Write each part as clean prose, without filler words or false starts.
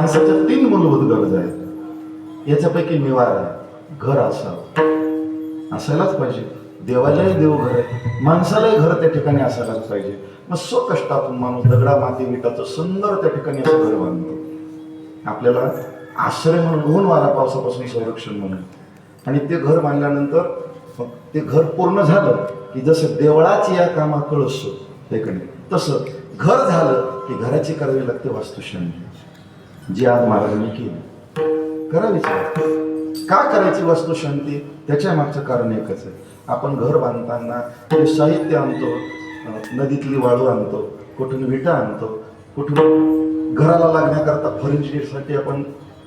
माणसाच्या 3 मूलभूत गरजा आहेत. याच्यापैकी निवारा आहे, घर असावं, असायलाच पाहिजे. देवालाही देवघर आहे, माणसालाही घर त्या ठिकाणी असायलाच पाहिजे. मग स्वकष्टातून माणूस दगडा माती विटाचं सुंदर त्या ठिकाणी असं घर बांधतो, आपल्याला आश्रय म्हणून, ऊन वारा पावसापासून संरक्षण म्हणून. आणि ते घर बांधल्यानंतर मग ते घर पूर्ण झालं की जसं देवळाची या कामा कळसो त्याकडे, तसं घर झालं की घराची करावी लागते वास्तुशांती, जी आज महाराजांनी केली. करावीच लागते. का करायची वास्तुशांती? त्याच्या मागचं कारण एकच आहे. आपण घर बांधताना जे साहित्य आणतो, नदीतली वाळू आणतो, कुठून विटा आणतो, कुठून घराला लागण्याकरता फर्निचरसाठी आपण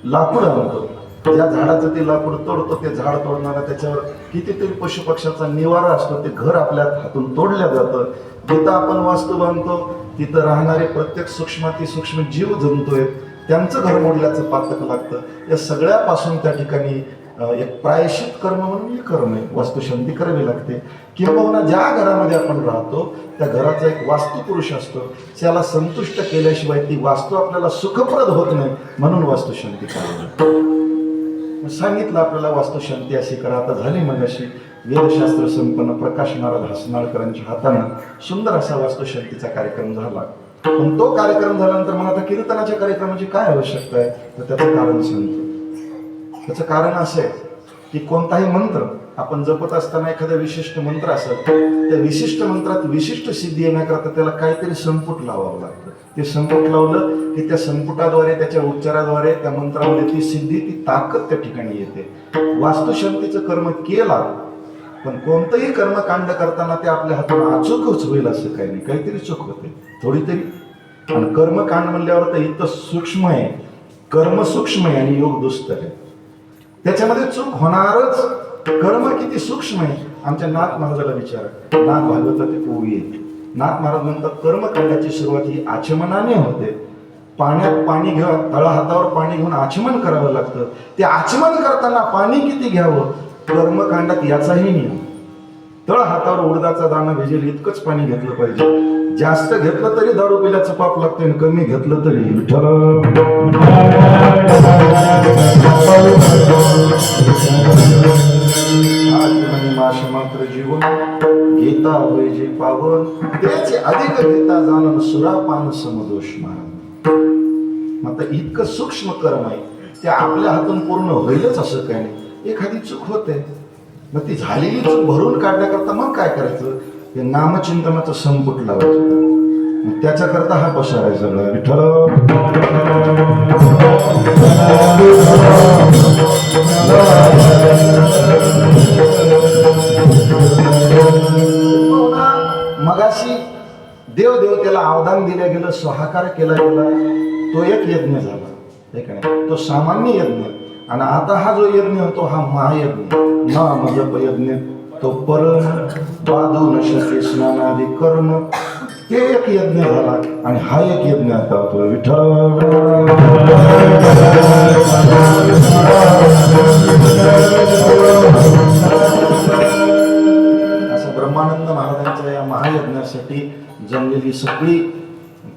लाकूड आणतो. ज्या झाडाचं ते लाकूड तोडतो, ते झाड तोडणारा त्याच्यावर कितीतरी पशुपक्ष्याचा निवारा असतो, ते घर आपल्या हातून तोडलं जातं. जिथं आपण वास्तू बांधतो तिथं राहणारे प्रत्येक सूक्ष्माती सूक्ष्म जीव जंतू आहेत, त्यांचं घर मोडल्याचं पातक लागतं. या सगळ्यापासून त्या ठिकाणी एक प्रायश्चित कर्म म्हणून हे कर्म आहे, वास्तुशांती करावी लागते. किंबहुना ज्या घरामध्ये आपण राहतो त्या घराचा एक वास्तुपुरुष असतो, त्याला संतुष्ट केल्याशिवाय ती वास्तू आपल्याला सुखप्रद होत नाही, म्हणून वास्तुशांती करावी लागते. सांगितलं आपल्याला वास्तुशांती अशी करा. आता झाली मग अशी वेदशास्त्र संपन्न प्रकाश नारद हसनाळकरांच्या हातानं सुंदर असा वास्तुशांतीचा कार्यक्रम झाला. पण तो कार्यक्रम झाल्यानंतर मग आता कीर्तनाच्या कार्यक्रमाची काय आवश्यकता आहे, तर त्याचं कारण सांगतो. त्याचं कारण असं आहे की कोणताही मंत्र आपण जपत असताना एखादा विशिष्ट मंत्र असेल, त्या विशिष्ट मंत्रात विशिष्ट सिद्धी येण्याकरता त्याला काहीतरी संपुट लावावं लागतं. ते संपुट लावलं की त्या संपुटाद्वारे, त्याच्या उच्चाराद्वारे त्या मंत्रामध्ये ती सिद्धी, ती ताकद त्या ठिकाणी येते. वास्तुशांतीचं कर्म केला, पण कोणतंही कर्मकांड करताना ते आपल्या हातून अचूकच होईल असं काही नाही, काहीतरी चूक होते थोडी तरी. आणि कर्मकांड म्हणल्यावर तर इतकं सूक्ष्म आहे, कर्म सूक्ष्म आहे आणि योग दुस्तर आहे, त्याच्यामध्ये चूक होणारच. कर्म किती सूक्ष्म आहे. आमच्या नाथ महाराजाला विचारा, नाथ भागवताची ओवी आहे. नाथ महाराज म्हणतात कर्मकांडाची सुरुवात ही आचमनाने होते. पाण्यात पाणी घेऊन, तळहातावर पाणी घेऊन आचमन करावं लागतं. ते आचमन करताना पाणी किती घ्यावं, कर्मकांडात याचाही नियम. तळ हातावर उडदाचा दाणा भिजेल इतकंच पाणी घेतलं पाहिजे. जास्त घेतलं तरी दारू पिल्याचं पाप लागतं, आणि कमी घेतलं तरी विठ्ठल. माश मात्र जीवन घेता होय जे पावन, त्याचे अधिक घेता जाणून सुरापान समदोष महाराज. आता इतकं सूक्ष्म कर्म आहे, ते आपल्या हातून पूर्ण होईलच असं काही नाही. एखादी चूक होते, मग ती झालेली चूक भरून काढण्याकरता मग काय करायचं, ते नामचिंतनाचं संपुट लावायचं. मग त्याच्याकरता हा पसार आहे सगळं. विठ्ठल मगाशी देवदेवतेला अवदान दिल्या गेलं, स्वाहाकार केला गेला, तो एक यज्ञ झाला, तो सामान्य यज्ञ. आणि आता हा जो यज्ञ होतो हा महायज्ञ, नाम जप यज्ञ, तो परम बाधून शके स्नानादी कर्म, ते एक यज्ञ झाला. आणि हा एक यज्ञ आता होतो. विठ्ठल असं ब्रह्मानंद महाराजांच्या या महायज्ञासाठी जमलेली सगळी,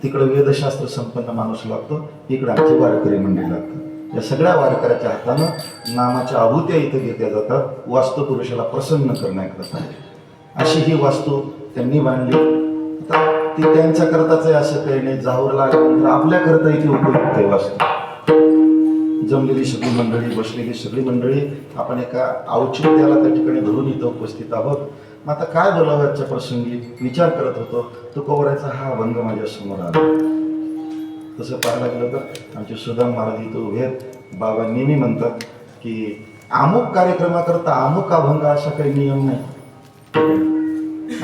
तिकडे वेदशास्त्र संपन्न माणूस लागतो, इकडे आमची वारकरी मंडळी लागतात. या सगळ्या वारकऱ्याच्या हातानं नामाच्या आहुत्या इथं घेतल्या जातात, वास्तुपुरुषाला प्रसन्न करण्याकरता. अशी ही वास्तू त्यांनी बांधली. आता ती त्यांच्या करताच आहे असं काही नाही, जावर लागल्यानंतर आपल्या करता इथे उपयुक्त आहे वास्तू. जमलेली सगळी मंडळी, बसलेली सगळी मंडळी, आपण एका औचित्याला त्या ठिकाणी धरून इथं उपस्थित आहोत. मग आता काय बोलावं याच्या प्रसंगी विचार करत होतो, तो कवरायचा हा अभंग माझ्या समोर आला. तसं पाहायला गेलं तर आमचे सुदाम महाराज इथं उभे आहेत. बाबा नेहमी म्हणतात की अमुक कार्यक्रमाकरता अमुक अभंग असा काही नियम नाही,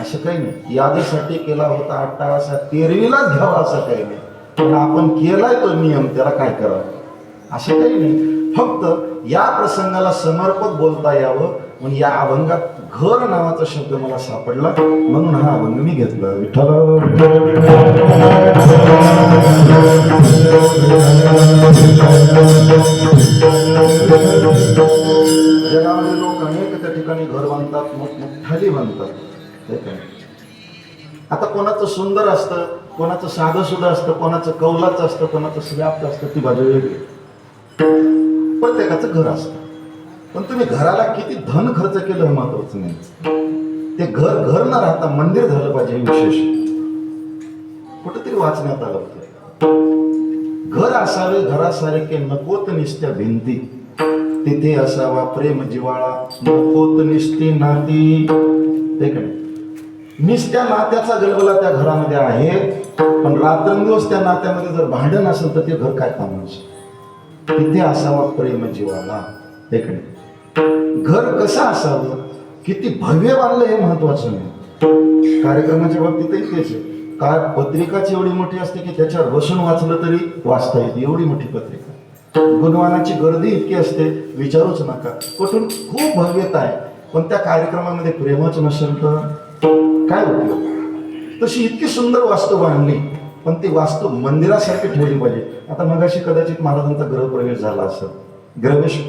असं काही नाही. यादीसाठी केला होता अट्टाहासा, तेरवीलाच घ्यावा असं काही नाही. पण आपण केलाय तो नियम, त्याला काय करावं असं काही नाही. फक्त या प्रसंगाला समर्पक बोलता यावं म्हणून या अभंगात घर नावाचा शब्द मला सापडला, म्हणून हा अभंग मी घेतला. विठ्ठल जगामध्ये लोक अनेक त्या ठिकाणी घर बांधतात, मोठमोठाली बांधतात. आता कोणाचं सुंदर असतं, कोणाचं साधं सुद्धा असतं, कोणाचं कौलाचं असतं, कोणाचं स्लॅबचं असतं, ती बाजू वेगळी. प्रत्येकाचं घर असतं. पण तुम्ही घराला किती धन खर्च केलं हे महत्वाचं नाही. ते घर घर न राहता मंदिर झालं पाहिजे हे विशेष. कुठेतरी वाचण्यात आलं होतं, घर असावे घरासारखे नकोत निस्त्या भिंती, तिथे असावा प्रेम जिवाळा नकोत निस्ती नाती. ते काय निस्त्या नात्याचा गलबला त्या घरामध्ये आहे, पण रात्रंदिवस त्या नात्यामध्ये जर भांडण असेल तर ते घर काय कामाचं. तिथे असावा प्रेम जिवाळा. ते काय घर कसं असावं, किती भव्य बांधलं हे महत्वाचं नाही. कार्यक्रमाच्या बाबतीतही तेच आहे. काय पत्रिकाच एवढी मोठी असते की त्याच्यावर बसून वाचलं तरी वाचता येते, एवढी मोठी पत्रिका. गुणवानाची गर्दी इतकी असते विचारूच नका. कुठून खूप भव्यता आहे, पण त्या कार्यक्रमामध्ये प्रेमच नसेल तर काय उपयोग. तशी इतकी सुंदर वास्तू बांधली, पण ती वास्तू मंदिरासारखी ठेवली पाहिजे. आता मगाशी कदाचित महाराजांचा गृहप्रवेश झाला असेल.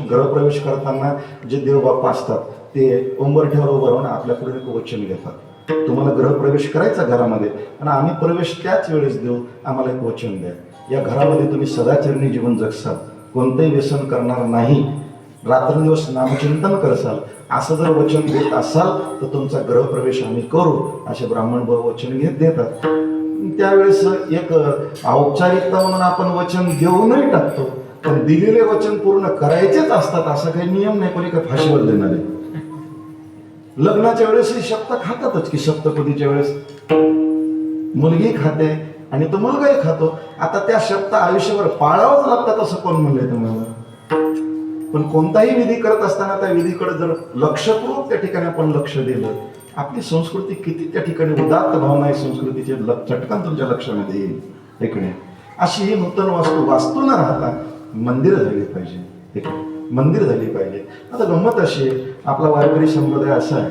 गृहप्रवेश करताना जे देवबाप्पा असतात ते उंबरठ्यावर उभं राहून आपल्याकडून एक वचन घेतात, तुम्हाला गृहप्रवेश करायचा घरामध्ये आणि आम्ही प्रवेश त्याच वेळेस देऊ, आम्हाला एक वचन द्या. या घरामध्ये तुम्ही सदाचरणी जीवन जगसाल, कोणतंही व्यसन करणार नाही, रात्रंदिवस नामचिंतन करसाल, असं जर वचन देत असाल तर तुमचा गृहप्रवेश आम्ही करू, असे ब्राह्मण वचन घेत देतात. त्यावेळेस एक औपचारिकता म्हणून आपण वचन देऊनही टाकतो, पण दिलेले वचन पूर्ण करायचेच असतात असं काही नियम नाही. कोणी काही फाशीवर देणार आहे. लग्नाच्या वेळेस शब्द खातातच की सप्तपदीच्या वेळेस मुलगी खाते आणि तो मुलगाही खातो. आता त्या शब्द आयुष्यभर पाळावंच लागतात असं कोण म्हणलंय तुम्हाला. पण कोणताही विधी करत असताना त्या विधीकडे जर लक्षपूर्वक त्या ठिकाणी आपण लक्ष दिलं, आपली संस्कृती किती त्या ठिकाणी उदात्त भावना आहे संस्कृतीचे चटकन तुमच्या लक्षामध्ये येईल. इकडे अशी ही नूतन वास्तू न राहता मंदिर झाली पाहिजे, मंदिर झाली पाहिजे. आता गंमत अशी आहे, आपला वारकरी संप्रदाय असा आहे,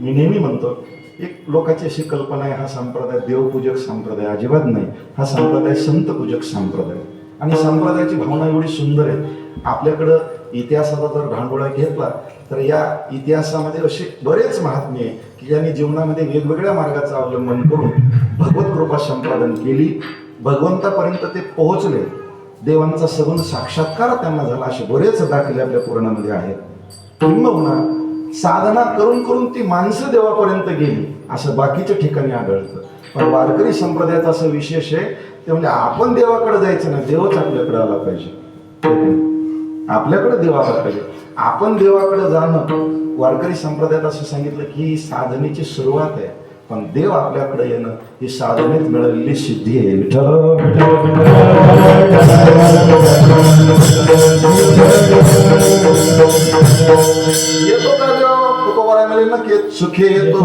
मी नेहमी म्हणतो, एक लोकांची अशी कल्पना आहे हा संप्रदाय देवपूजक संप्रदाय. अजिबात नाही, हा संप्रदाय संत पूजक संप्रदाय. आणि संप्रदायाची भावना एवढी सुंदर आहे. आपल्याकडं इतिहासाचा जर ढांडोळा घेतला तर या इतिहासामध्ये असे बरेच महात्मे आहे की ज्यांनी जीवनामध्ये वेगवेगळ्या मार्गाचं अवलंबन करून भगवत कृपा संपादन केली, भगवंतापर्यंत ते पोहोचले, देवांचा सगुण साक्षात्कार त्यांना झाला. असे बरेच दाखले आपल्या पुराणामध्ये आहेत. किंबहुना साधना करून करून ती माणसं देवापर्यंत गेली असं बाकीच्या ठिकाणी आढळतं. पण वारकरी संप्रदायाचा असं विशेष आहे ते म्हणजे आपण देवाकडे जायचं ना, देवच आपल्याकडे आला पाहिजे. आपल्याकडे देव आला पाहिजे, आपण देवाकडे जाणं. वारकरी संप्रदायात असं सांगितलं की साधनेची सुरुवात आहे, पण देव आपल्याकडे येणं ही साधनेत मिळालेली सिद्धी आहे. येतो का देव तुकोबाराय म्हणले नक्की सुखे येतो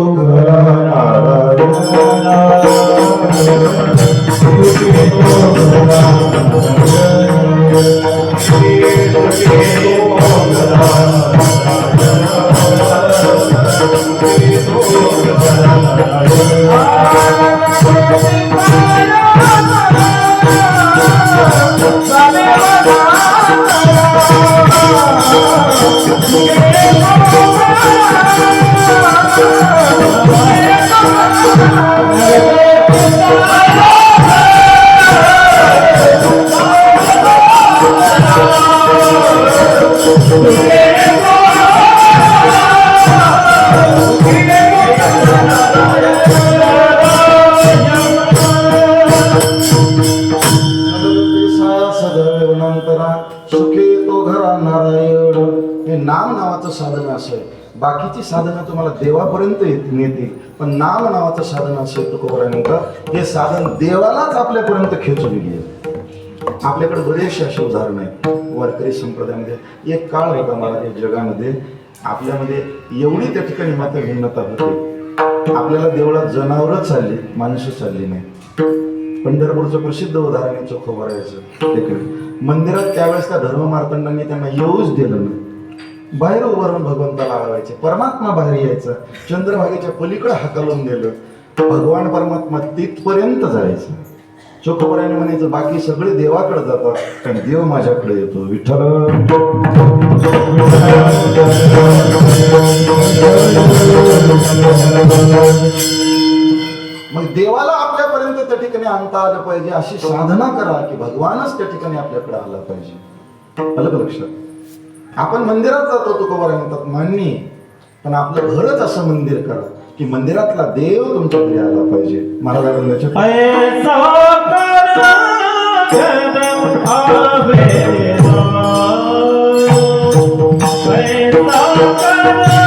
नाम नावाचं साधन असं आहे. बाकीची साधनं तुम्हाला देवापर्यंत नेतील, पण नाम नावाचं साधन असं आहे तुकोबारायांचं, हे साधन देवालाच आपल्यापर्यंत खेचून गेले. आपल्याकडे बरेचसे असे उदाहरण आहेत वारकरी संप्रदायामध्ये. एक काळ होता महाराज जगामध्ये, आपल्यामध्ये एवढी त्या ठिकाणी मात्र भिन्नता होती. आपल्याला देवळात जनावरं चालली, माणसं चालली नाही. पंढरपूरचं प्रसिद्ध उदाहरण आहे चोखोबारायचं. मंदिरात त्यावेळेस त्या धर्ममार्तंडांनी त्यांना येऊच दिलं नाही. बाहेर उभं राहून भगवंताला आळवायचे, परमात्मा बाहेर यायचा, चंद्रभागेच्या पलीकडे हाकलून दिलं, भगवान परमात्मा तिथपर्यंत जायचं. चोखोबारायने म्हणायचं बाकी सगळे देवाकडे जातात, पण देव माझ्याकडे येतो. विठ्ठल मग देवाला आपल्यापर्यंत त्या ठिकाणी आणता आलं पाहिजे, अशी साधना करा की भगवानच त्या ठिकाणी आपल्याकडे आला पाहिजे. आलं का लक्षात? आपण मंदिरात जातो तुकोबाराय म्हणतात मान्य, पण आपलं घरच असं मंदिर करा की मंदिरातला देव तुमच्या घरी आला पाहिजे. महाराजांच्या पैसा